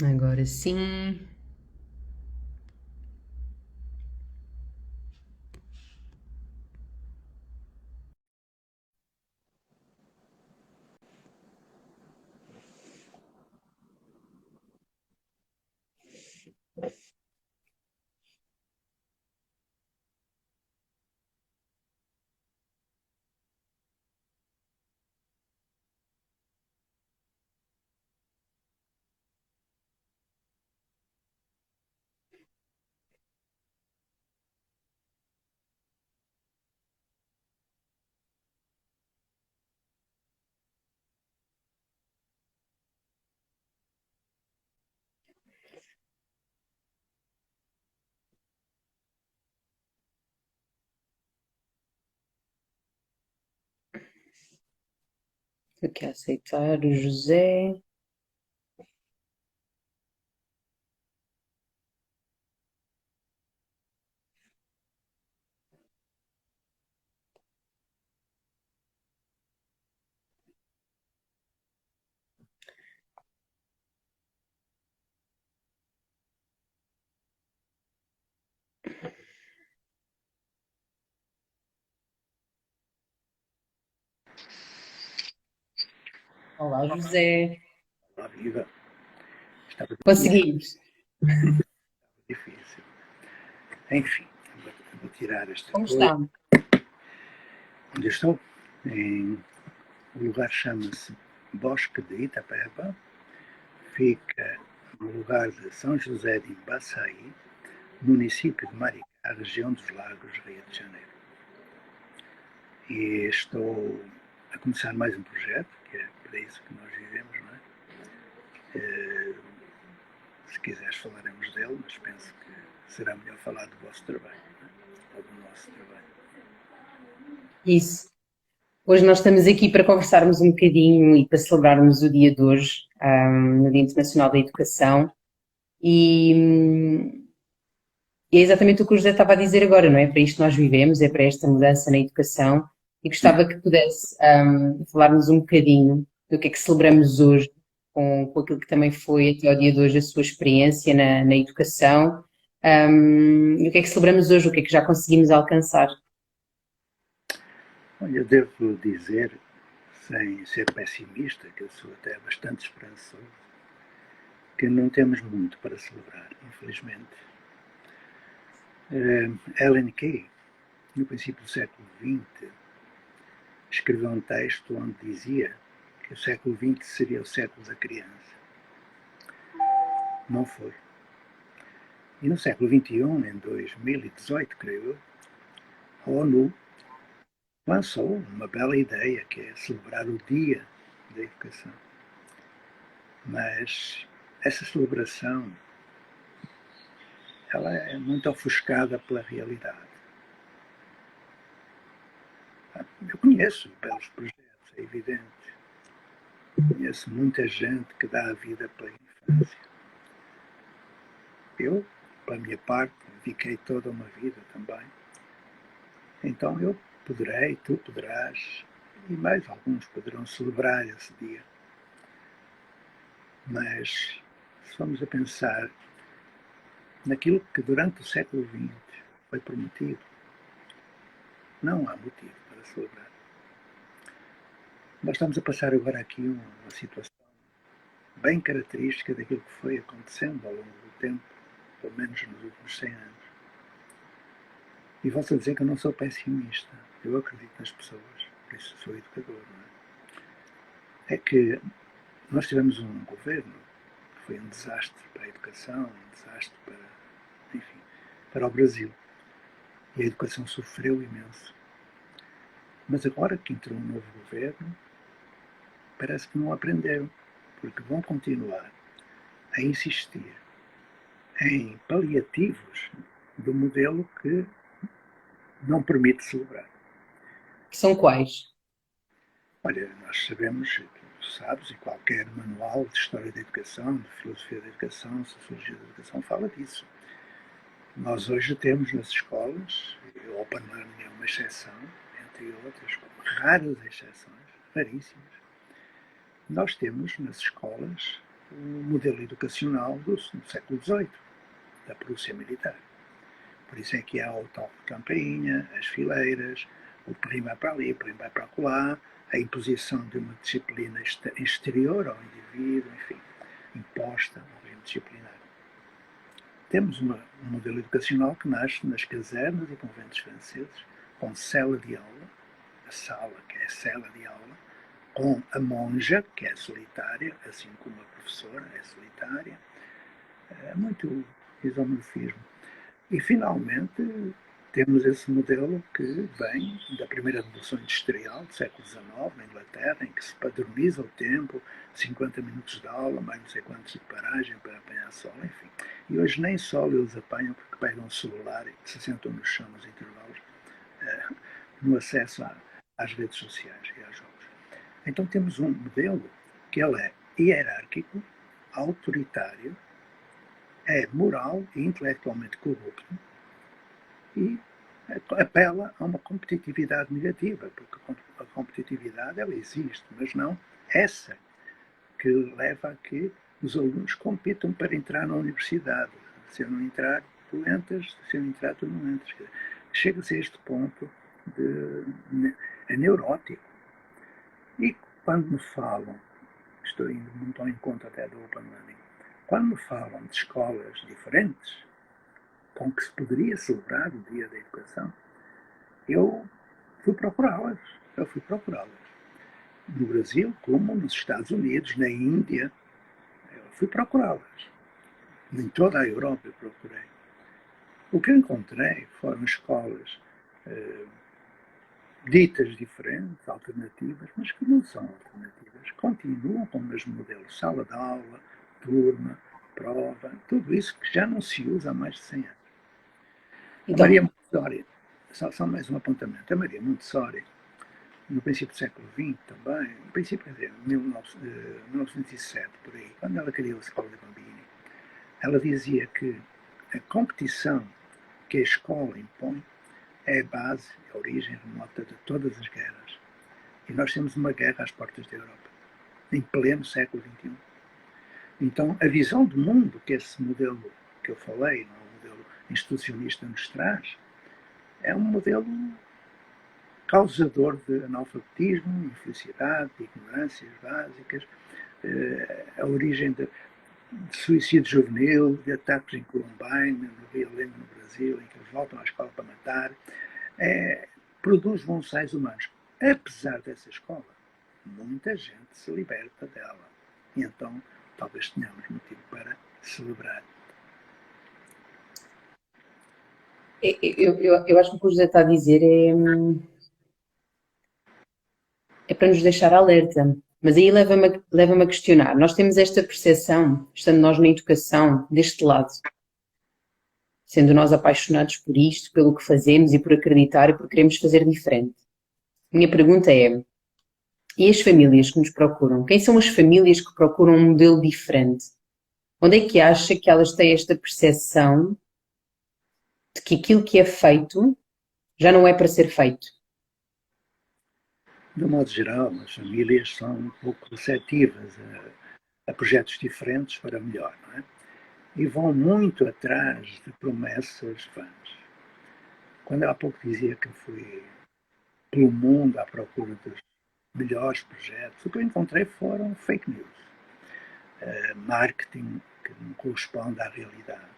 Agora sim. Estou aqui a aceitar o José. Olá, José. A vida estava Conseguimos. difícil. Enfim, vou tirar esta Como coisa. está? Onde eu estou? O lugar chama-se Bosque de Itapeba, fica no lugar de São José de Imbaçaí, município de Maricá, região dos Lagos, Rio de Janeiro. E estou a começar mais um projeto, que é para isso que nós vivemos, não é? Se quiseres falaremos dele, mas penso que será melhor falar do vosso trabalho, não é? Ou do nosso trabalho. Isso. Hoje nós estamos aqui para conversarmos um bocadinho e para celebrarmos o dia de hoje, no Dia Internacional da Educação. E é exatamente o que o José estava a dizer agora, não é? Para isto nós vivemos, é para esta mudança na educação. E gostava que pudesse falar-nos um bocadinho do que é que celebramos hoje, com aquilo que também foi até ao dia de hoje a sua experiência na educação. E o que é que celebramos hoje, o que é que já conseguimos alcançar. Olha, eu devo dizer, sem ser pessimista, que eu sou até bastante esperançoso, que não temos muito para celebrar, infelizmente. Ellen Key, no princípio do século XX, escreveu um texto onde dizia que o século XX seria o século da criança. Não foi. E no século XXI, em 2018, creio eu, a ONU lançou uma bela ideia, que é celebrar o Dia da Educação. Mas essa celebração ela é muito ofuscada pela realidade. Eu conheço belos projetos, é evidente. Conheço muita gente que dá a vida pela infância. Eu, pela minha parte, dediquei toda uma vida também. Então eu poderei, tu poderás, e mais alguns poderão celebrar esse dia. Mas se vamos a pensar naquilo que durante o século XX foi prometido, não há motivo para celebrar. Nós estamos a passar agora aqui uma situação bem característica daquilo que foi acontecendo ao longo do tempo, pelo menos nos últimos 100 anos. E volto a dizer que eu não sou pessimista, eu acredito nas pessoas, por isso sou educador. Não é? É que nós tivemos um governo que foi um desastre para a educação, um desastre para, enfim, para o Brasil. E a educação sofreu imenso. Mas agora que entrou um novo governo, parece que não aprenderam, porque vão continuar a insistir em paliativos do modelo que não permite celebrar. Que são quais? Olha, nós sabemos, tu sabes, e qualquer manual de História da Educação, de Filosofia da Educação, Sociologia da Educação, fala disso. Nós hoje temos nas escolas, e o Open Learning é uma exceção, entre outras, com raras exceções, raríssimas, nós temos nas escolas o modelo educacional do século XVIII, da Prússia militar. Por isso é que há o toque de campainha, as fileiras, o perim vai para ali, o perim vai para lá, a imposição de uma disciplina exterior ao indivíduo, enfim, imposta ao regime disciplinar. Temos um modelo educacional que nasce nas casernas e conventos franceses, com cela de aula, a sala que é a cela de aula, com a monja, que é solitária, assim como a professora é solitária. É muito isomorfismo. E, finalmente, temos esse modelo que vem da primeira Revolução Industrial do século XIX, na Inglaterra, em que se padroniza o tempo, 50 minutos de aula, mais não sei quantos de paragem para apanhar sol, enfim. E hoje nem sol eles apanham porque pegam o celular e se sentam no chão nos intervalos, no acesso às redes sociais e aos jogos. Então temos um modelo que ele é hierárquico, autoritário, é moral e intelectualmente corrupto e apela a uma competitividade negativa, porque a competitividade ela existe, mas não essa que leva a que os alunos compitam para entrar na universidade. Se eu não entrar, tu entras, se eu não entrar, tu não entras. Chega-se a este ponto é neurótico. E quando me falam, estou indo muito ao encontro até do Open Learning, quando me falam de escolas diferentes, com que se poderia celebrar o Dia da Educação, eu fui procurá-las. No Brasil, como nos Estados Unidos, na Índia, eu fui procurá-las. Em toda a Europa eu procurei. O que encontrei foram escolas ditas diferentes, alternativas, mas que não são alternativas. Continuam com o mesmo modelo, sala de aula, turma, prova, tudo isso que já não se usa há mais de 100 anos. Então, A Maria Montessori, só mais um apontamento, a Maria Montessori, no princípio do século XX também, no princípio, quer dizer, 1907, por aí, quando ela criou a Escola de Bambini, ela dizia que a competição que a escola impõe é a base, a origem remota de todas as guerras. E nós temos uma guerra às portas da Europa, em pleno século XXI. Então, a visão do mundo que esse modelo que eu falei, não é um modelo institucionalista, nos traz, é um modelo causador de analfabetismo, infelicidade, de ignorâncias básicas, a origem de suicídio juvenil, de ataques em Columbine, no Rio Leme, no Brasil, em que eles voltam à escola para matar, produz bonsais humanos. Apesar dessa escola, muita gente se liberta dela. E então, talvez tenhamos motivo para celebrar. eu acho que o que o José está a dizer é para nos deixar alerta. Mas aí leva-me a questionar. Nós temos esta percepção, estando nós na educação, deste lado, sendo nós apaixonados por isto, pelo que fazemos e por acreditar e por queremos fazer diferente. Minha pergunta é: e as famílias que nos procuram? Quem são as famílias que procuram um modelo diferente? Onde é que acha que elas têm esta percepção de que aquilo que é feito já não é para ser feito? De um modo geral, as famílias são um pouco receptivas a projetos diferentes para melhor, não é? E vão muito atrás de promessas vãs. Quando eu há pouco dizia que fui pelo mundo à procura dos melhores projetos, o que eu encontrei foram fake news, marketing que não corresponde à realidade.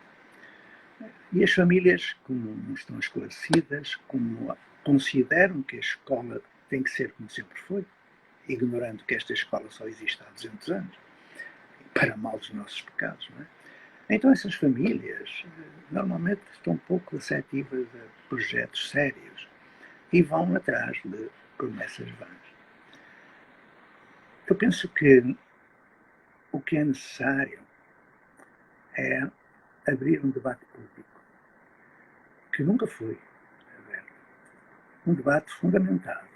E as famílias, como não estão esclarecidas, como consideram que a escola tem que ser como sempre foi, ignorando que esta escola só existe há 200 anos, para mal dos nossos pecados, não é? Então essas famílias normalmente estão pouco receptivas a projetos sérios e vão atrás de promessas vãs. Eu penso que o que é necessário é abrir um debate público, que nunca foi aberto. Um debate fundamentado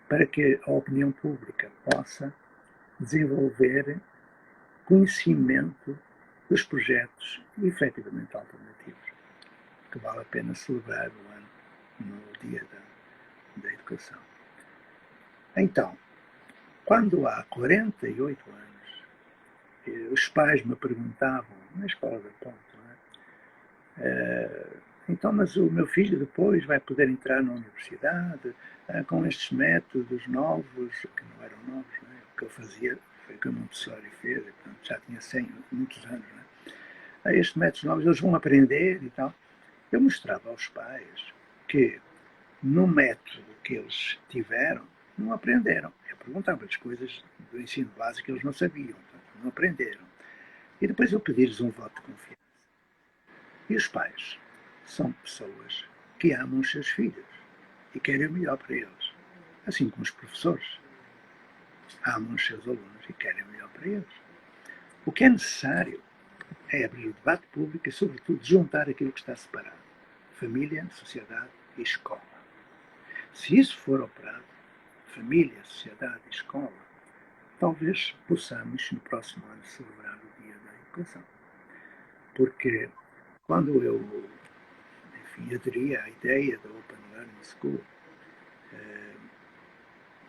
para que a opinião pública possa desenvolver conhecimento dos projetos efetivamente alternativos, que vale a pena celebrar no ano, no Dia da Educação. Então, quando há 48 anos os pais me perguntavam, na escola da ponte, então, mas o meu filho depois vai poder entrar na universidade com estes métodos novos, que não eram novos, o que eu fazia foi o que o Montessori fez, portanto, já tinha 100, muitos anos. Estes métodos novos, eles vão aprender e tal. Eu mostrava aos pais que no método que eles tiveram, não aprenderam. Eu perguntava-lhes coisas do ensino básico que eles não sabiam, portanto, não aprenderam. E depois eu pedi-lhes um voto de confiança. E os pais são pessoas que amam os seus filhos e querem o melhor para eles. Assim como os professores amam os seus alunos e querem o melhor para eles. O que é necessário é abrir o debate público e, sobretudo, juntar aquilo que está separado. Família, sociedade e escola. Se isso for operado, família, sociedade e escola, talvez possamos, no próximo ano, celebrar o Dia da Educação. Porque quando eu, aderi à ideia da Open Learning School,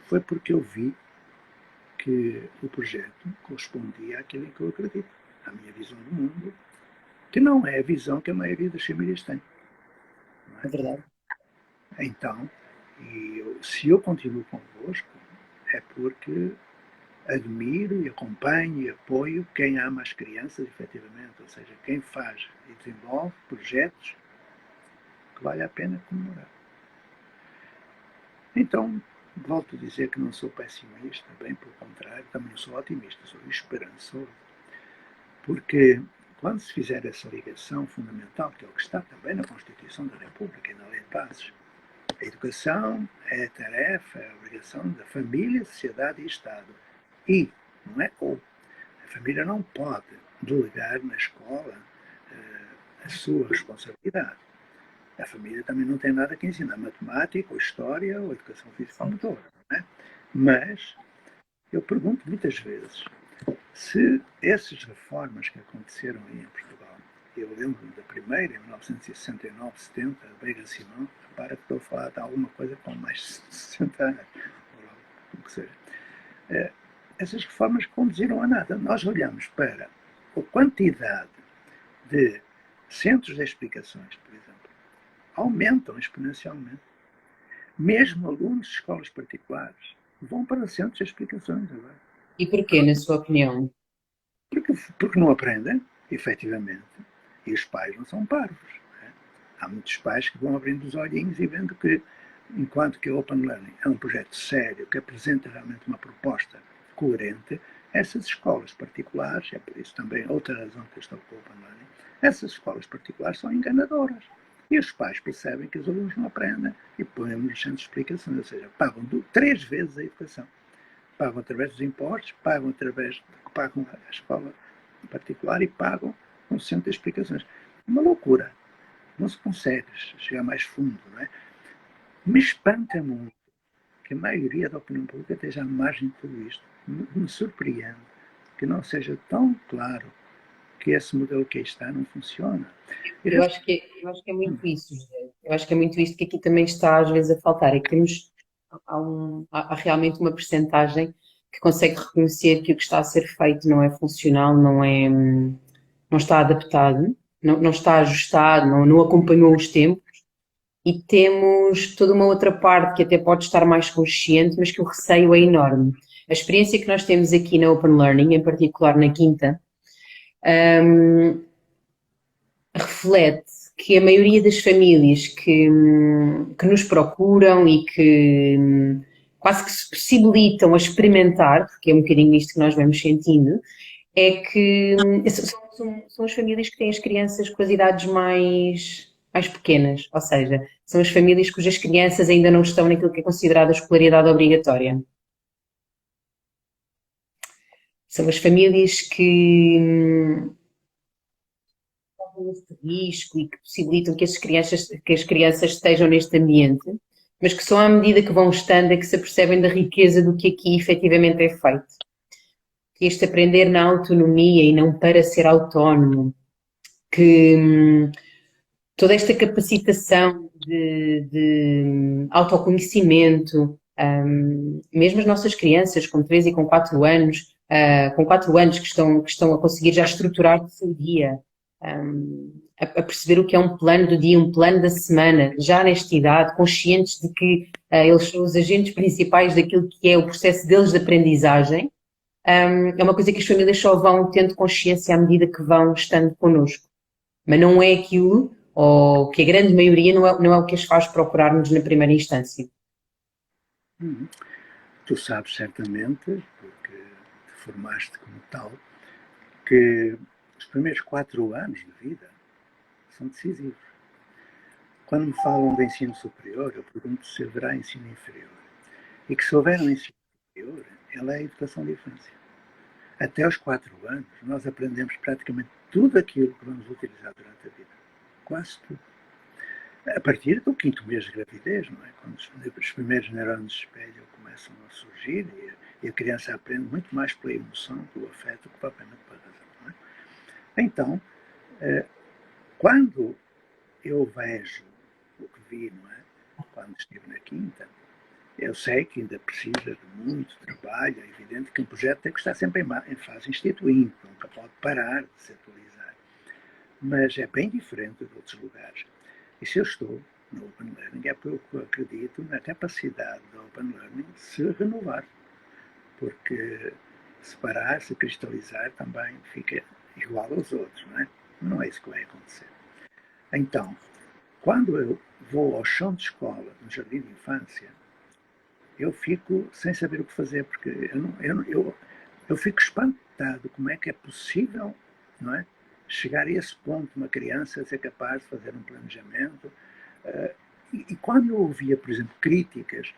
foi porque eu vi que o projeto correspondia àquilo em que eu acredito, à minha visão do mundo, que não é a visão que a maioria das famílias tem. É verdade. Então, se eu continuo convosco, é porque admiro e acompanho e apoio quem ama as crianças, efetivamente, ou seja, quem faz e desenvolve projetos que vale a pena comemorar. Então, volto a dizer que não sou pessimista, bem pelo contrário, também não sou otimista, sou esperançoso. Porque quando se fizer essa ligação fundamental, que é o que está também na Constituição da República e na Lei de Bases, a educação é a tarefa, é a obrigação da família, sociedade e Estado. E, não é ou. A família não pode delegar na escola a sua responsabilidade. A família também não tem nada que ensinar matemática, ou história, ou educação física ou motora. Não é? Mas eu pergunto muitas vezes se essas reformas que aconteceram aí em Portugal, eu lembro-me da primeira, em 1969, 70, a Veiga Simão, repara que estou a falar de alguma coisa com mais de 60 anos, ou o que seja. Essas reformas conduziram a nada. Nós olhamos para a quantidade de centros de explicações, por exemplo, aumentam exponencialmente. Mesmo alunos de escolas particulares vão para centros de explicações agora. E porquê, na sua opinião? Porque não aprendem, efetivamente, e os pais não são parvos. Não é? Há muitos pais que vão abrindo os olhinhos e vendo que, enquanto que o Open Learning é um projeto sério, que apresenta realmente uma proposta coerente, essas escolas particulares, é por isso também outra razão que eu estou com o Open Learning, essas escolas particulares são enganadoras. E os pais percebem que os alunos não aprendem e põem-nos no centro de explicações, ou seja, pagam 3 vezes a educação. Pagam através dos impostos, pagam a escola particular e pagam um centro de explicações. Uma loucura. Não se consegue chegar mais fundo, não é? Me espanta muito que a maioria da opinião pública esteja à margem de tudo isto. Me surpreende que não seja tão claro que esse modelo que aí está não funciona. Eu acho que é muito isso, José. Eu acho que é muito isto que aqui também está às vezes a faltar, é que há realmente uma percentagem que consegue reconhecer que o que está a ser feito não é funcional, não está adaptado, não está ajustado, não acompanhou os tempos, e temos toda uma outra parte que até pode estar mais consciente, mas que o receio é enorme. A experiência que nós temos aqui na Open Learning, em particular na Quinta, reflete que a maioria das famílias que nos procuram e que quase que se possibilitam a experimentar, porque é um bocadinho isto que nós vamos sentindo, é que são as famílias que têm as crianças com as idades mais pequenas, ou seja, são as famílias cujas crianças ainda não estão naquilo que é considerado a escolaridade obrigatória. São as famílias que este risco e que possibilitam que as crianças estejam neste ambiente, mas que só à medida que vão estando é que se apercebem da riqueza do que aqui efetivamente é feito. Que este aprender na autonomia e não para ser autónomo, que toda esta capacitação de autoconhecimento, mesmo as nossas crianças com 3 e com 4 anos, com 4 anos que estão a conseguir já estruturar o seu dia, a perceber o que é um plano do dia, um plano da semana, já nesta idade, conscientes de que eles são os agentes principais daquilo que é o processo deles de aprendizagem, é uma coisa que as famílias só vão tendo consciência à medida que vão estando connosco. Mas não é aquilo, ou que a grande maioria não é o que as faz procurar-nos na primeira instância. Tu sabes certamente, porque te formaste como tal, que os primeiros 4 anos de vida são decisivos. Quando me falam de ensino superior, eu pergunto se haverá ensino inferior. E que se houver um ensino superior, ela é a educação de infância. Até aos 4 anos, nós aprendemos praticamente tudo aquilo que vamos utilizar durante a vida. Quase tudo. A partir do 5º mês de gravidez, não é? Quando os primeiros neurônios de espelho começam a surgir e a criança aprende muito mais pela emoção, pelo afeto, que propriamente pela razão. Não é? Então, quando eu vejo o que vi, não é? Quando estive na quinta, eu sei que ainda precisa de muito trabalho, é evidente que um projeto tem que estar sempre em fase instituinte, nunca pode parar de se atualizar. Mas é bem diferente de outros lugares. E se eu estou no Open Learning, é porque eu acredito na capacidade do Open Learning de se renovar. Porque se parar, se cristalizar, também fica igual aos outros, não é? Não é isso que vai acontecer. Então, quando eu vou ao chão de escola, no jardim de infância, eu fico sem saber o que fazer, porque eu fico espantado como é que é possível, não é, chegar a esse ponto uma criança ser capaz de fazer um planejamento. E quando eu ouvia, por exemplo, críticas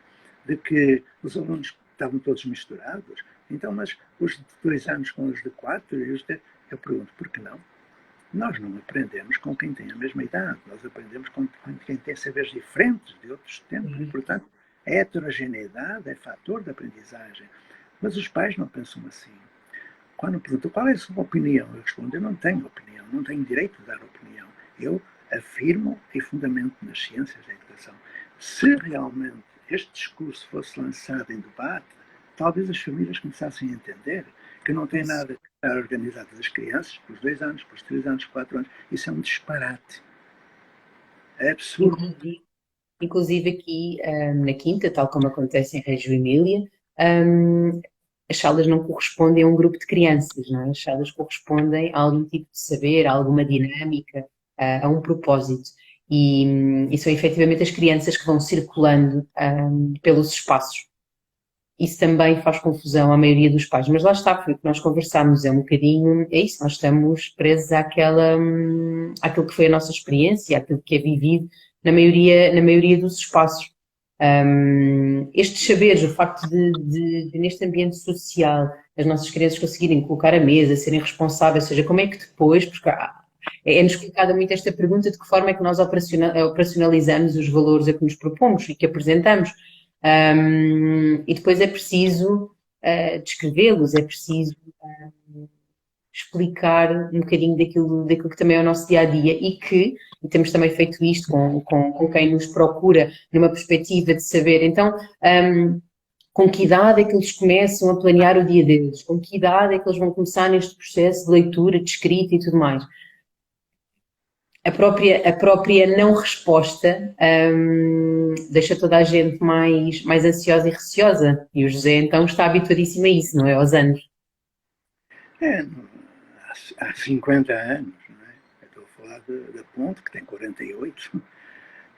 de que os alunos estavam todos misturados, então, mas os de 2 anos com os de 4, eu pergunto, por que não? Nós não aprendemos com quem tem a mesma idade, nós aprendemos com quem tem saberes diferentes de outros tempos. Portanto, a heterogeneidade é fator de aprendizagem. Mas os pais não pensam assim. Quando me perguntam qual é a sua opinião, eu respondo, eu não tenho opinião, não tenho direito de dar opinião. Eu afirmo e fundamento nas ciências da educação. Se realmente este discurso fosse lançado em debate, talvez as famílias começassem a entender que não tem nada que estar organizadas as crianças pelos 2 anos, pelos 3 anos, 4 anos. Isso é um disparate. É absurdo. Inclusive aqui na Quinta, tal como acontece em Reggio Emília, um, as salas não correspondem a um grupo de crianças, não é? As salas correspondem a algum tipo de saber, a alguma dinâmica, a um propósito. E são efetivamente as crianças que vão circulando pelos espaços. Isso também faz confusão à maioria dos pais, mas lá está, foi o que nós conversámos, é um bocadinho, é isso, nós estamos presos àquilo que foi a nossa experiência, àquilo que é vivido na maioria dos espaços. Estes saberes, o facto de neste ambiente social as nossas crianças conseguirem colocar a mesa, serem responsáveis, ou seja, como é que depois, porque é-nos colocada muito esta pergunta de que forma é que nós operacionalizamos os valores a que nos propomos e que apresentamos. E depois é preciso descrevê-los, é preciso explicar um bocadinho daquilo que também é o nosso dia a dia e temos também feito isto com quem nos procura numa perspectiva de saber, então, com que idade é que eles começam a planear o dia deles, com que idade é que eles vão começar neste processo de leitura, de escrita e tudo mais. A própria não resposta deixa toda a gente mais ansiosa e receosa. E o José então está habituadíssimo a isso, não é? Aos anos. Há 50 anos, não é? Eu estou a falar da Ponte, que tem 48,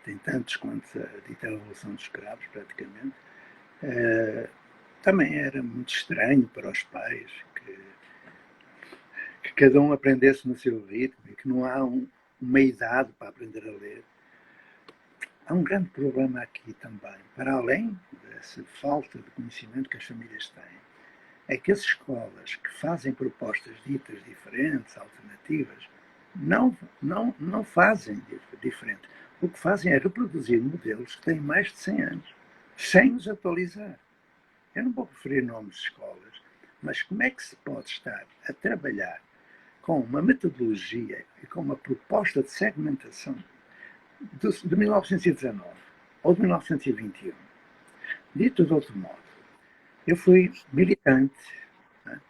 tem tantos quanto a dita Revolução dos Escravos, praticamente. Também era muito estranho para os pais que cada um aprendesse no seu ritmo e que não há uma idade para aprender a ler. Há um grande problema aqui também, para além dessa falta de conhecimento que as famílias têm, é que as escolas que fazem propostas ditas diferentes, alternativas, não fazem diferente. O que fazem é reproduzir modelos que têm mais de 100 anos, sem os atualizar. Eu não vou referir nomes de escolas, mas como é que se pode estar a trabalhar com uma metodologia e com uma proposta de segmentação de 1919 ou de 1921? Dito de outro modo, eu fui militante, né?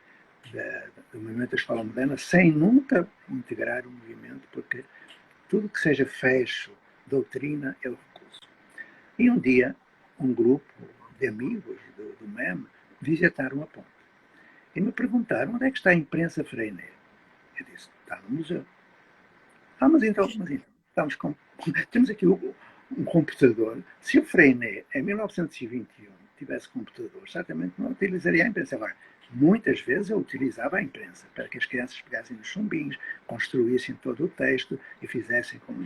do movimento da escola moderna sem nunca integrar o movimento, porque tudo que seja fecho, doutrina, eu recuso. E um dia, um grupo de amigos do MEM visitaram a ponte e me perguntaram onde é que está a imprensa Freinet. Eu disse, está no museu. Mas então estamos com, temos aqui um computador. Se o Freinet, em 1921, tivesse computador, certamente não utilizaria a imprensa. Agora, muitas vezes eu utilizava a imprensa para que as crianças pegassem nos chumbinhos, construíssem todo o texto e fizessem como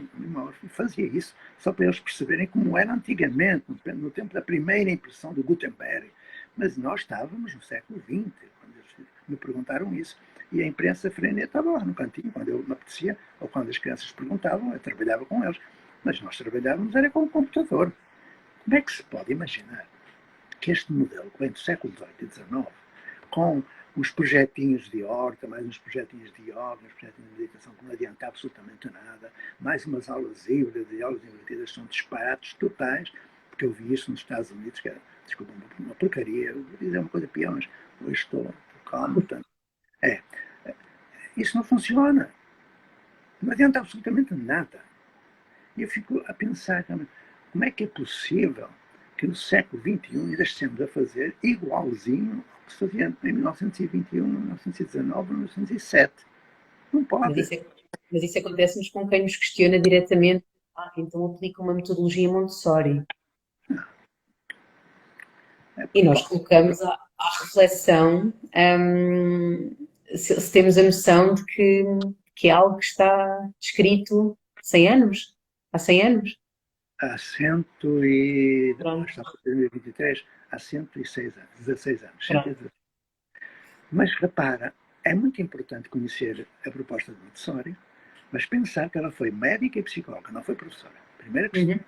e fazia isso só para eles perceberem como era antigamente, no tempo da primeira impressão do Gutenberg. Mas nós estávamos no século XX, quando eles me perguntaram isso. E a imprensa Freinet estava lá no cantinho, quando eu me apetecia, ou quando as crianças perguntavam, eu trabalhava com eles. Mas nós trabalhávamos era com o computador. Como é que se pode imaginar que este modelo, que vem do século XVIII e XIX, com uns projetinhos de horta, mais uns projetinhos de yoga, uns projetinhos de meditação que não adianta absolutamente nada, mais umas aulas híbridas e aulas invertidas, são disparates totais, porque eu vi isso nos Estados Unidos, que era, desculpa, uma porcaria, eu vou dizer uma coisa pior, mas hoje estou calmo, portanto, isso não funciona. Não adianta absolutamente nada. E eu fico a pensar também, como é que é possível que no século XXI ainda estejamos a fazer igualzinho ao que se fazia em 1921, 1919, 1907? Não Mas pode. isso acontece-nos com quem nos questiona diretamente. Então aplica uma metodologia Montessori. É E nós propósito. colocamos à reflexão, se temos a noção de que é algo que está escrito 100 anos, há 100 anos. Há cento e... Pronto, Estamos em 2023, há 106 anos, 16 anos. pronto. 116. Mas repara, é muito importante conhecer a proposta de Montessori, mas pensar que ela foi médica e psicóloga, não foi professora. Primeira questão. Uhum.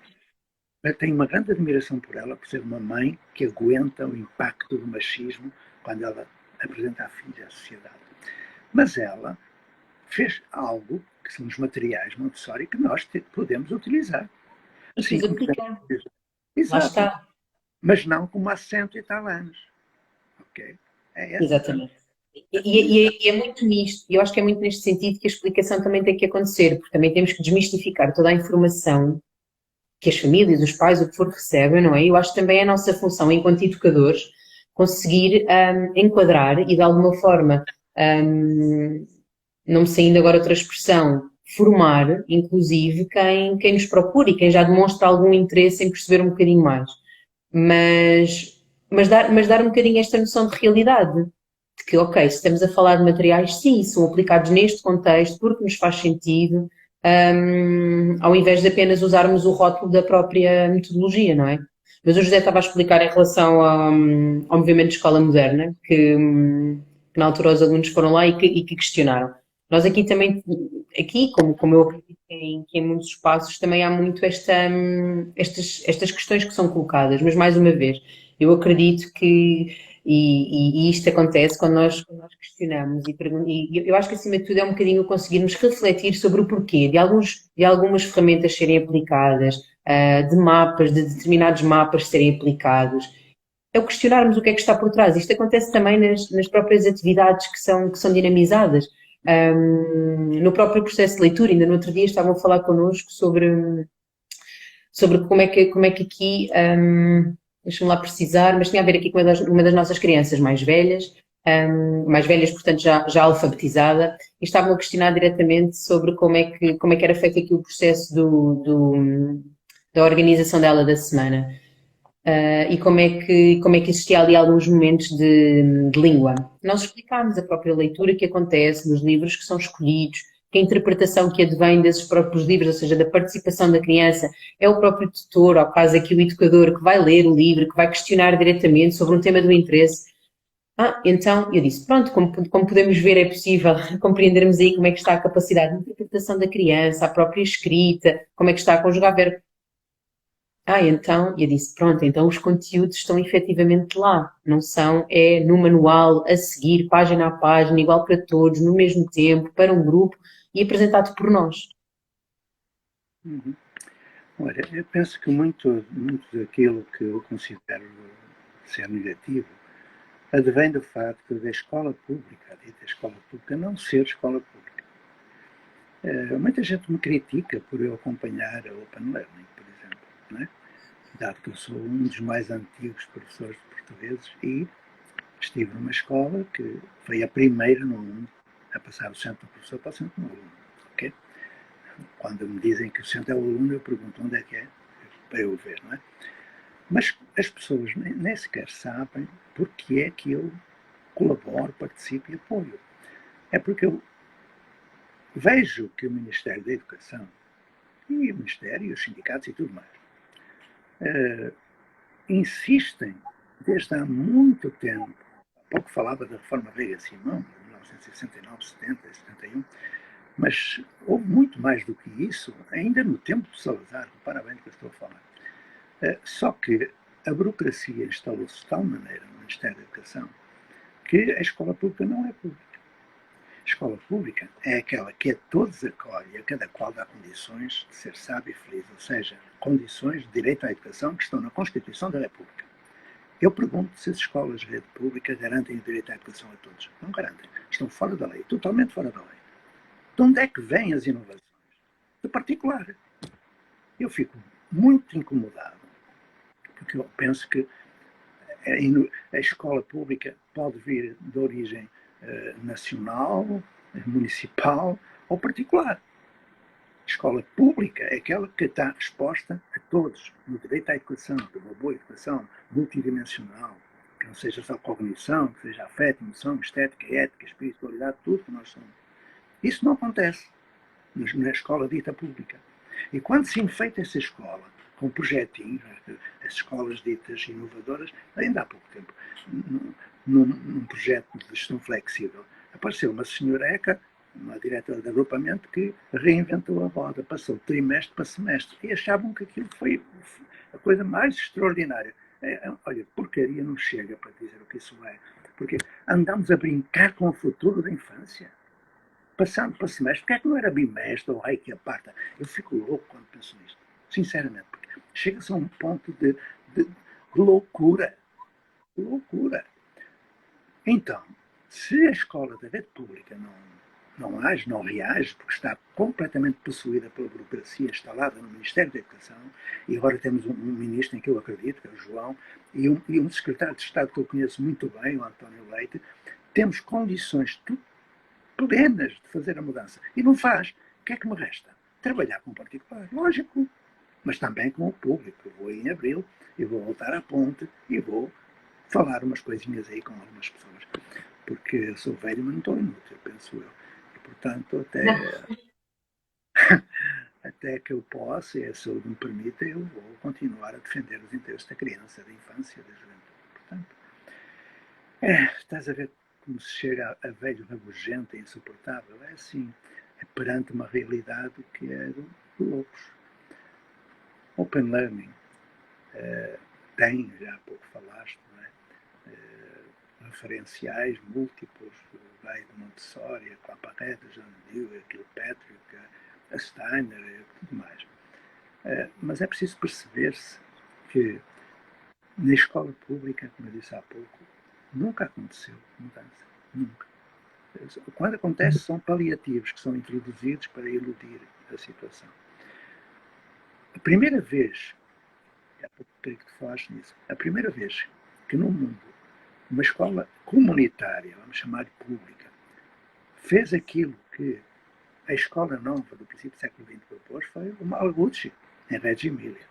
Eu tenho uma grande admiração por ela, por ser uma mãe que aguenta o impacto do machismo quando ela apresenta a filha à sociedade. Mas ela fez algo que são os materiais Montessori que nós podemos utilizar. E Sim, quis como podemos aplicar. utilizar. Lá Exato. está. Mas não como há cento e tal anos. Ok? É essa Exatamente. a definição. E é muito nisto, e eu acho que é muito neste sentido que a explicação também tem que acontecer, porque também temos que desmistificar toda a informação que as famílias, os pais, o que for, recebem, não é? Eu acho que também é a nossa função, enquanto educadores, conseguir enquadrar e de alguma forma, não me saindo agora outra expressão, formar, inclusive, quem nos procura e quem já demonstra algum interesse em perceber um bocadinho mais. Mas dar um bocadinho esta noção de realidade, de que, ok, se estamos a falar de materiais, sim, são aplicados neste contexto porque nos faz sentido, ao invés de apenas usarmos o rótulo da própria metodologia, não é? Mas o José estava a explicar em relação ao movimento de escola moderna, que na altura os alunos foram lá e que questionaram. Nós aqui também, aqui, como eu acredito que em muitos espaços, também há muito estas questões que são colocadas, mas mais uma vez, eu acredito que e isto acontece quando nós questionamos e eu acho que acima de tudo é um bocadinho conseguirmos refletir sobre o porquê de algumas ferramentas serem aplicadas, de mapas, de determinados mapas serem aplicados. É o questionarmos o que é que está por trás. Isto acontece também nas próprias atividades que são dinamizadas. No próprio processo de leitura, ainda no outro dia estavam a falar connosco sobre como é que aqui, deixa-me lá precisar, mas tinha a ver aqui com uma das nossas crianças mais velhas, portanto já alfabetizada, e estavam a questionar diretamente sobre como é que era feito aqui o processo da organização dela da semana. E como é que existia ali alguns momentos de língua. Nós explicámos a própria leitura que acontece nos livros que são escolhidos, que a interpretação que advém desses próprios livros, ou seja, da participação da criança, é o próprio tutor, ao caso aqui o educador, que vai ler o livro, que vai questionar diretamente sobre um tema do interesse. Então eu disse, pronto, como podemos ver, é possível compreendermos aí como é que está a capacidade de interpretação da criança, a própria escrita, como é que está a conjugar verbo. Então, eu disse, pronto, então os conteúdos estão efetivamente lá, não são, é no manual, a seguir, página a página, igual para todos, no mesmo tempo, para um grupo e apresentado por nós. Uhum. Olha, eu penso que muito daquilo que eu considero ser negativo advém do facto da escola pública, a dita escola pública, não ser escola pública. Muita gente me critica por eu acompanhar a Open Learning, por exemplo, não é? Dado que eu sou um dos mais antigos professores de portugueses e estive numa escola que foi a primeira no mundo a passar do centro do professor para o centro do aluno. Okay? Quando me dizem que o centro é o aluno, eu pergunto onde é que é, para eu ver, não é? Mas as pessoas nem sequer sabem porque é que eu colaboro, participo e apoio. É porque eu vejo que o Ministério da Educação e o Ministério e os sindicatos e tudo mais insistem desde há muito tempo. Há pouco falava da reforma Veiga-Simão, de 1969, 70, 71, mas houve muito mais do que isso, ainda no tempo de Salazar, repara bem do que eu estou a falar. Só que a burocracia instalou-se de tal maneira no Ministério da Educação que a escola pública não é pública. A escola pública é aquela que a todos acolhe, a cada qual dá condições de ser sábio e feliz, ou seja, condições de direito à educação que estão na Constituição da República. Eu pergunto se as escolas de rede pública garantem o direito à educação a todos. Não garantem. Estão fora da lei, totalmente fora da lei. De onde é que vêm as inovações? Do particular. Eu fico muito incomodado, porque eu penso que a escola pública pode vir de origem nacional, municipal ou particular. A escola pública é aquela que dá resposta a todos, no direito à educação, de uma boa educação multidimensional, que não seja só cognição, que seja afeto, emoção, estética, ética, espiritualidade, tudo que nós somos. Isso não acontece na escola dita pública. E quando se enfeita essa escola com projetinhos, as escolas ditas inovadoras, ainda há pouco tempo, num projeto de gestão flexível, apareceu uma senhoreca, uma diretora de agrupamento, que reinventou a roda, passou de trimestre para semestre, e achavam que aquilo foi a coisa mais extraordinária. Olha, porcaria não chega para dizer o que isso é, porque andamos a brincar com o futuro da infância. Passando para semestre, porque é que não era bimestre ou ai que aparta? Eu fico louco quando penso nisto, sinceramente, porque chega-se a um ponto de loucura. Loucura. Então, se a escola da rede pública não age, não reage, porque está completamente possuída pela burocracia instalada no Ministério da Educação, e agora temos um ministro em que eu acredito, que é o João, e um secretário de Estado que eu conheço muito bem, o António Leite, temos condições plenas de fazer a mudança. E não faz. O que é que me resta? Trabalhar com o particular, lógico, mas também com o público. Eu vou em abril, eu vou voltar à ponte e vou falar umas coisinhas aí com algumas pessoas. Porque eu sou velho, mas não estou inútil, penso eu. E, portanto, até que eu possa, e a saúde me permita, eu vou continuar a defender os interesses da criança, da infância, da juventude. Portanto, estás a ver como se chega a velho rabugento e insuportável? É assim, é perante uma realidade que é de loucos. Open Learning tem, já há pouco falaste, não é? Referenciais múltiplos, vai de Montessori, a Claparede, a John Dewey, a Kilpatrick, a Steiner e tudo mais. Mas é preciso perceber-se que na escola pública, como eu disse há pouco, nunca aconteceu mudança. Nunca. Quando acontece, são paliativos que são introduzidos para eludir a situação. A primeira vez, há pouco creio que tu falaste nisso, a primeira vez que no mundo uma escola comunitária, vamos chamar de pública, fez aquilo que a escola nova do princípio do século XX propôs, foi o Malaguti, em Reggio Emilia,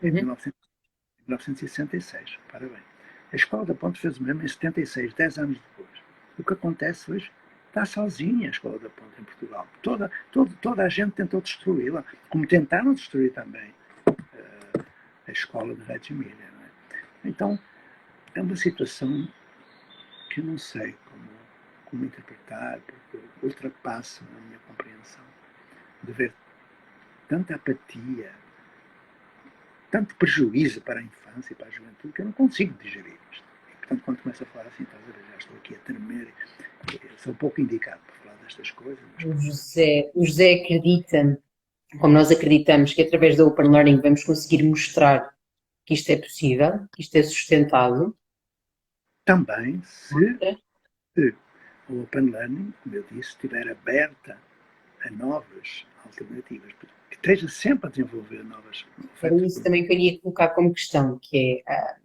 em 1966. Parabéns. A Escola da Ponte fez o mesmo em 76, 10 anos depois. O que acontece hoje está sozinha a Escola da Ponte em Portugal. Toda a gente tentou destruí-la, como tentaram destruir também a Escola de Reggio Emilia. Não é? Então, é uma situação que eu não sei como interpretar, porque ultrapassa a minha compreensão de ver tanta apatia, tanto prejuízo para a infância e para a juventude, que eu não consigo digerir isto. E, portanto, quando começo a falar assim, estás a ver, já estou aqui a tremer, sou um pouco indicado para falar destas coisas. Mas... O José acredita, como nós acreditamos, que através da Open Learning vamos conseguir mostrar que isto é possível, que isto é sustentado. também se o Open Learning, como eu disse, estiver aberta a novas alternativas, que esteja sempre a desenvolver novas Era ofertas. isso também que eu ia colocar como questão, que é,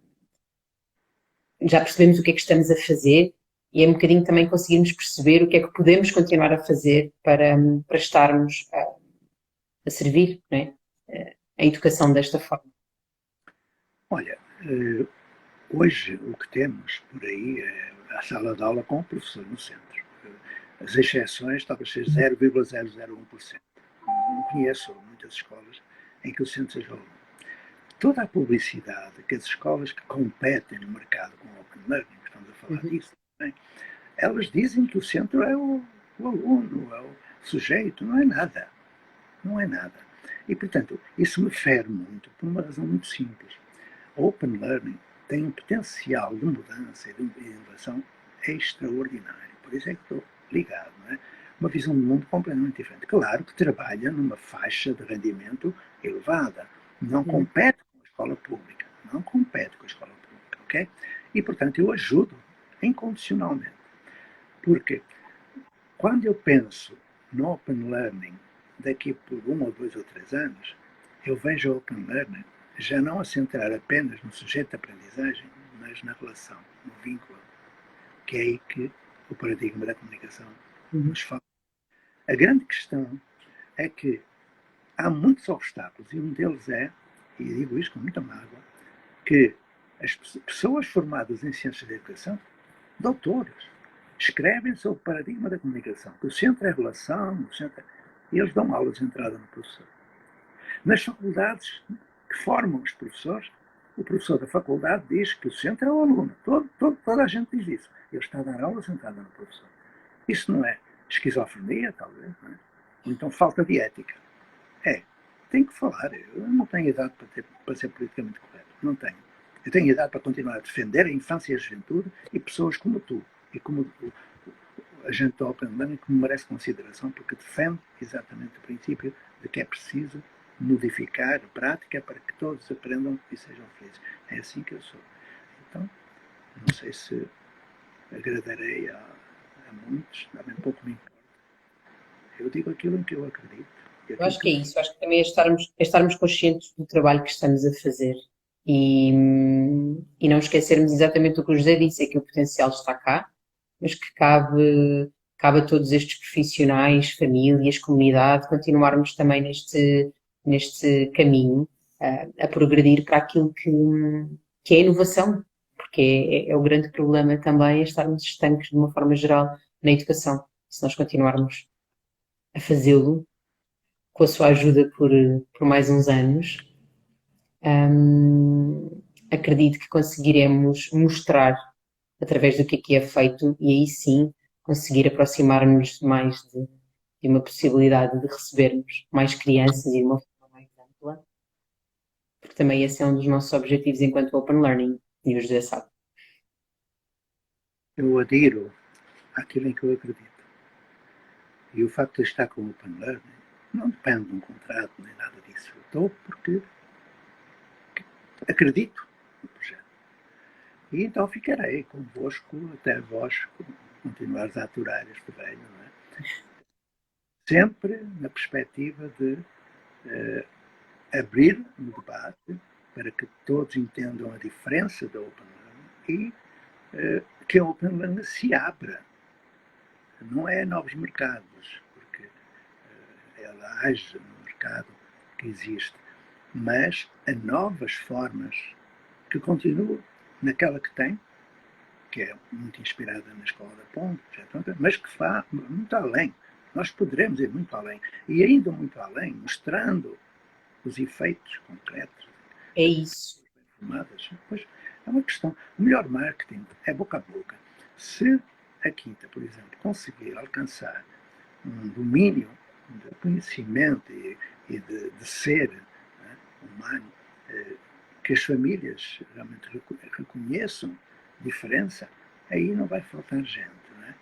já percebemos o que é que estamos a fazer e é um bocadinho também conseguirmos perceber o que é que podemos continuar a fazer para estarmos a servir, não é? A educação desta forma. Olha, hoje o que temos por aí é a sala de aula com o professor no centro. As exceções talvez seja 0,001%. Não conheço muitas escolas em que o centro seja aluno. Toda a publicidade que as escolas que competem no mercado com o Open Learning, estamos a falar disso, também, elas dizem que o centro é o aluno, é o sujeito, não é nada. Não é nada. E, portanto, isso me fere muito por uma razão muito simples. O Open Learning tem um potencial de mudança e de inovação extraordinário. Por isso é que estou ligado, não é? Uma visão do mundo completamente diferente. Claro que trabalha numa faixa de rendimento elevada. Não compete com a escola pública. Não compete com a escola pública, ok? E, portanto, eu ajudo incondicionalmente. Porque quando eu penso no Open Learning daqui por 1 ou 2 ou 3 anos, eu vejo o Open Learning já não a centrar apenas no sujeito de aprendizagem, mas na relação, no vínculo, que é aí que o paradigma da comunicação nos fala. A grande questão é que há muitos obstáculos e um deles é, e digo isto com muita mágoa, que as pessoas formadas em ciências da educação, doutores, escrevem sobre o paradigma da comunicação, que o centro é a relação, e eles dão aulas de entrada no professor. Nas faculdades que formam os professores, o professor da faculdade diz que o centro é o aluno. Toda a gente diz isso. Ele está a dar aulas de entrada no professor. Isso não é esquizofrenia, talvez, não é? Ou então falta de ética. É, tenho que falar. Eu não tenho idade para ser politicamente correto. Não tenho. Eu tenho idade para continuar a defender a infância e a juventude e pessoas como tu e como a gente do Open Learning que me merece consideração porque defende exatamente o princípio de que é preciso modificar a prática para que todos aprendam e sejam felizes. É assim que eu sou. Então, não sei se agradarei a muitos, também pouco me importa. Eu digo aquilo em que eu acredito. Eu acho que é isso, eu acho que também é estarmos conscientes do trabalho que estamos a fazer e não esquecermos exatamente o que o José disse, é que o potencial está cá, mas que cabe a todos estes profissionais, famílias, comunidade, continuarmos também neste caminho, a progredir para aquilo que é inovação, porque é o grande problema também, é estarmos estanques de uma forma geral na educação. Se nós continuarmos a fazê-lo, com a sua ajuda por mais uns anos, acredito que conseguiremos mostrar através do que é feito e aí sim conseguir aproximar-nos mais de uma possibilidade de recebermos mais crianças e de uma forma mais ampla, porque também esse é um dos nossos objetivos enquanto Open Learning, e o José sabe. Eu adiro àquilo em que eu acredito. E o facto de estar com o Open Learning não depende de um contrato nem nada disso. Eu estou porque acredito no projeto. E então ficarei convosco até vós continuares a aturar este velho, não é? Sempre na perspectiva de abrir um debate para que todos entendam a diferença da Open Learning e que a Open Learning se abra. Não é a novos mercados, porque ela age no mercado que existe, mas a novas formas que continuam naquela que tem, que é muito inspirada na escola da Ponte, mas que vá muito além. Nós poderemos ir muito além. E ainda muito além, mostrando os efeitos concretos É isso. formadas. Pois é uma questão. O melhor marketing é boca a boca. Se a Quinta, por exemplo, conseguir alcançar um domínio de conhecimento e de ser, né, humano, que as famílias realmente reconheçam diferença, aí não vai faltar gente. Não é?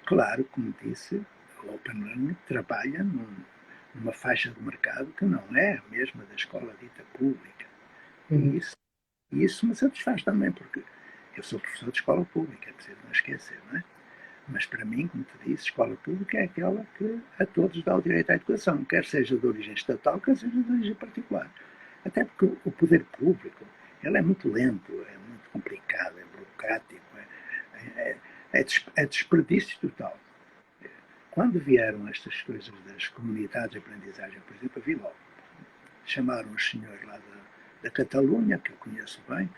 Claro, como disse, o Open Learning trabalha numa faixa de mercado que não é a mesma da escola dita pública. E isso me satisfaz também, porque Eu sou professor de escola pública, é preciso não esquecer, não é? Mas para mim, como te disse, escola pública é aquela que a todos dá o direito à educação, quer seja de origem estatal, quer seja de origem particular. Até porque o poder público ele é muito lento, é muito complicado, é burocrático, é desperdício total. Quando vieram estas coisas das comunidades de aprendizagem, por exemplo, a vi logo. Chamaram os senhores lá da Catalunha, que eu conheço bem,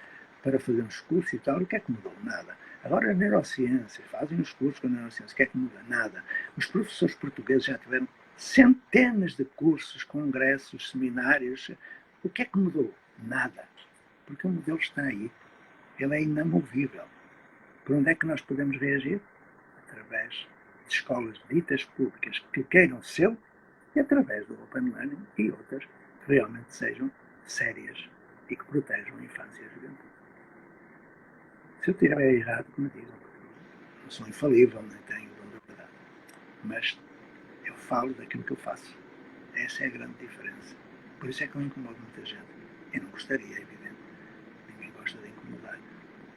para fazer uns cursos e tal. E o que é que mudou? Nada. Agora a neurociência, fazem os cursos com a neurociência, o que é que muda? Nada. Os professores portugueses já tiveram centenas de cursos, congressos, seminários. O que é que mudou? Nada. Porque o modelo está aí. Ele é inamovível. Por onde é que nós podemos reagir? Através de escolas ditas públicas que queiram ser e através do Open Learning e outras que realmente sejam sérias e que protejam a infância e a juventude. Se eu estiver errado, como digo, não sou infalível, nem tenho o dom da verdade, mas eu falo daquilo que eu faço. Essa é a grande diferença. Por isso é que eu incomodo muita gente. Eu não gostaria, é evidente. Ninguém gosta de incomodar.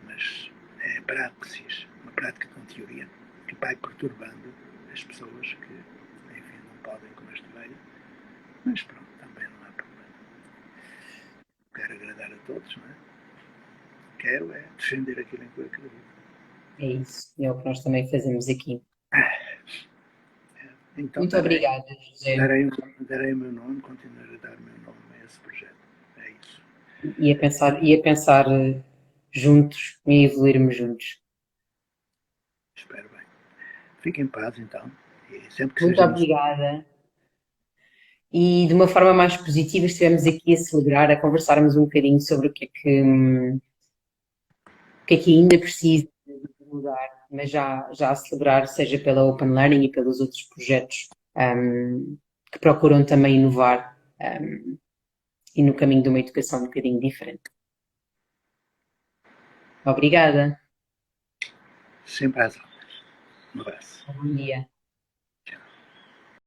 Mas é praxis, uma prática com teoria, que vai perturbando as pessoas que, enfim, não podem com este velho. Mas pronto, também não há problema. Quero agradar a todos, não é? Quero é defender aquilo em que eu acredito. É isso, é o que nós também fazemos aqui. Então Muito obrigada, José. darei o meu nome, continuarei a dar o meu nome a esse projeto. É isso. E a pensar juntos e evoluirmos juntos. Espero bem. Fique em paz então. E sempre que Muito seja necessário. obrigada. E de uma forma mais positiva, estivemos aqui a celebrar, a conversarmos um bocadinho sobre o que é que ainda precisa de mudar, mas já a celebrar, seja pela Open Learning e pelos outros projetos que procuram também inovar e no caminho de uma educação um bocadinho diferente. Obrigada. Sempre às ordens. Um abraço. Bom dia.